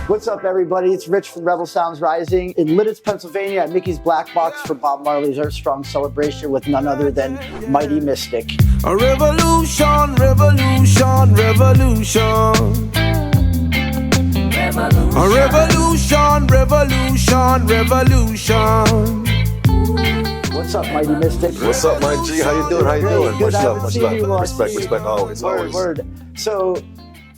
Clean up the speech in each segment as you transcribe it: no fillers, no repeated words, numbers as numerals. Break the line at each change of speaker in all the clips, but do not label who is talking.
What's up, everybody? It's Rich from Rebel Sounds Rising in Lidditz, Pennsylvania at Mickey's Black Box for Bob Marley's Earth Strong celebration with none other than Mighty Mystic.
A revolution, revolution, revolution. A revolution, revolution, revolution.
What's up, Mighty Mystic?
What's up, my G? How you doing? How you doing?
Good.
Much love. Respect, always.
Word. So,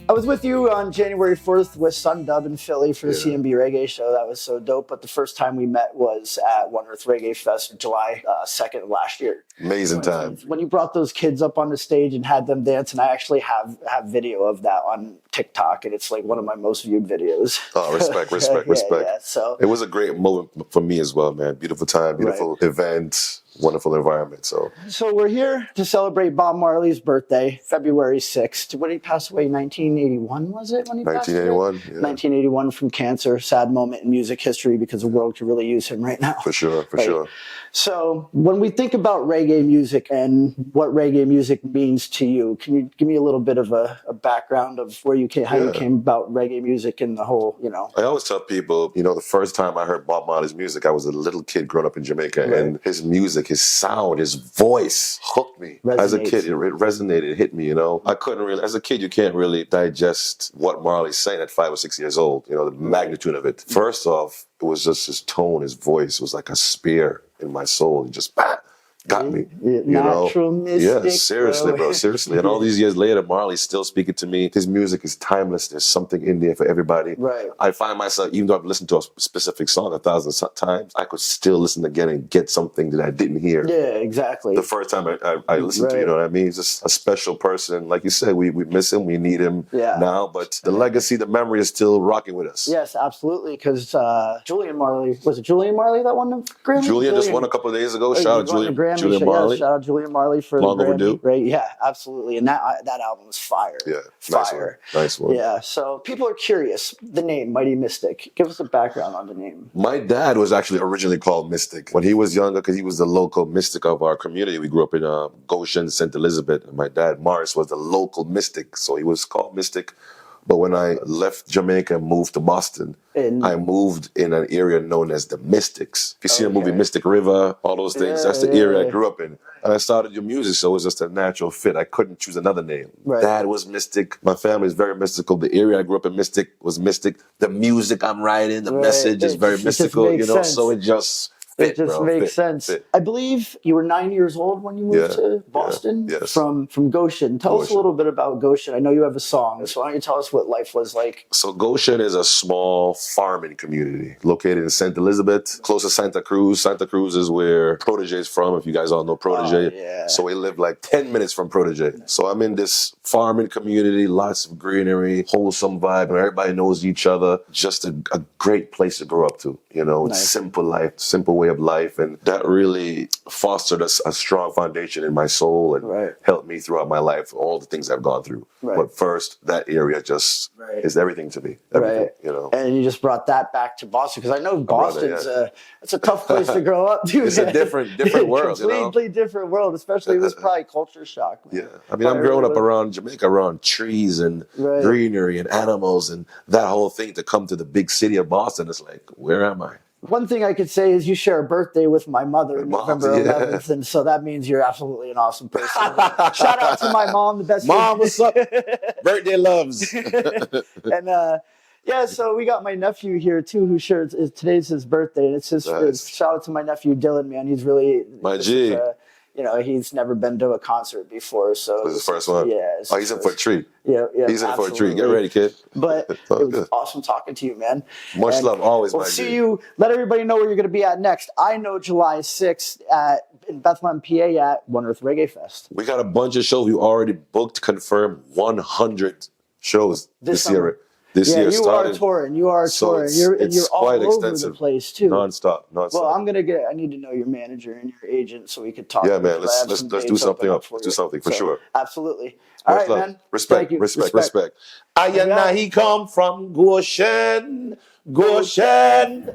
I was with you on January 4th with Sundub in Philly for the CMB Reggae show. That was so dope. But the first time we met was at One Earth Reggae Fest, July 2nd of last year.
Amazing time.
When you brought those kids up on the stage and had them dance, and I actually have video of that on TikTok, and it's like one of my most viewed videos.
Oh, respect.
Yeah, so
it was a great moment for me as well, man. Beautiful time, beautiful event. Wonderful environment. So
we're here to celebrate Bob Marley's birthday, February 6th. When he passed away, 1981, was it? When he passed away?
1981.
1981 from cancer. Sad moment in music history because the world could really use him right now.
For sure.
So when we think about reggae music and what reggae music means to you, can you give me a little bit of a background of where you came, how you came about reggae music and the whole,
I always tell people, the first time I heard Bob Marley's music, I was a little kid growing up in Jamaica, and his music, his sound, his voice hooked me. As a kid, it resonated, it hit me, I couldn't really, as a kid, you can't really digest what Marley's saying at 5 or 6 years old, the magnitude of it. First off, it was just his tone, his voice was like a spear in my soul. It just got me.
Natural mystic.
Yeah, seriously, bro. Seriously. And all these years later, Marley's still speaking to me. His music is timeless. There's something in there for everybody.
Right.
I find myself, even though I've listened to a specific song 1,000 times, I could still listen again and get something that I didn't hear.
Yeah, exactly.
The first time I listened to, you know what I mean? He's just a special person. Like you said, we miss him. We need him now. But the legacy, the memory is still rocking with us.
Yes, absolutely. Because Julian Marley, was it Julian Marley that won the Grammy?
Julian just won a couple of days ago. Shout out Julian Marley.
Shout out Julian Marley for
Long
the Grammy.
overdue.
Right? Yeah, absolutely. And that album was fire.
Yeah,
fire.
Nice one.
Yeah. So people are curious. The name Mighty Mystic. Give us a background on the name.
My dad was actually originally called Mystic when he was younger, because he was the local mystic of our community. We grew up in Goshen, St. Elizabeth, and my dad Morris was the local mystic, so he was called Mystic. But when I left Jamaica and moved to Boston, I moved in an area known as the Mystics. If you see the movie Mystic River, all those things, that's the area I grew up in. And I started your music, so it was just a natural fit. I couldn't choose another name.
Right.
Dad was Mystic. My family is very mystical. The area I grew up in was Mystic. The music I'm writing, the message is very mystical,
sense.
So it just...
It just makes sense. I believe you were 9 years old when you moved to Boston from Goshen. Tell us a little bit about Goshen. I know you have a song, so why don't you tell us what life was like? So
Goshen is a small farming community located in St. Elizabeth, close to Santa Cruz. Santa Cruz is where Protege is from, if you guys all know Protege. So we live like 10 minutes from Protege. So I'm in this farming community, lots of greenery, wholesome vibe, and everybody knows each other. Just a great place to grow up to. It's simple life, simple way of life, and that really fostered a strong foundation in my soul and helped me throughout my life, all the things I've gone through. But first, that area just is everything to me. Everything,
And you just brought that back to Boston, because I know Boston's it's a tough place to grow up to.
It's a different world,
completely different world, especially this probably culture shock. Man.
Yeah, I mean, I'm growing up around Jamaica, around trees and greenery and animals, and that whole thing to come to the big city of Boston, it's like, where am I?
One thing I could say is you share a birthday with my mother, November 11th, and so that means you're absolutely an awesome person. Shout out to my mom, the best.
Mom, what's up? Birthday loves.
And so we got my nephew here too, who shares. Today's his birthday, and it's his. Shout out to my nephew Dylan, man. He's really
my G.
He's never been to a concert before, so
this is his first one.
Yeah.
He's in for a treat.
Yeah,
he's in for a treat. Get ready, kid.
But it was awesome talking to you, man.
Much love, always.
We'll see you. Let everybody know where you're going to be at next. I know July 6th in Bethlehem, PA, at One Earth Reggae Fest.
We got a bunch of shows. We already booked, confirmed 100 shows this year. This year
you are touring. You're all over the place too.
Non-stop.
Well, I need to know your manager and your agent so we could talk.
Yeah, man. Let's do something up. Let's do something for sure.
Absolutely. All right, man.
Respect. I and now he come from Goshen. Goshen.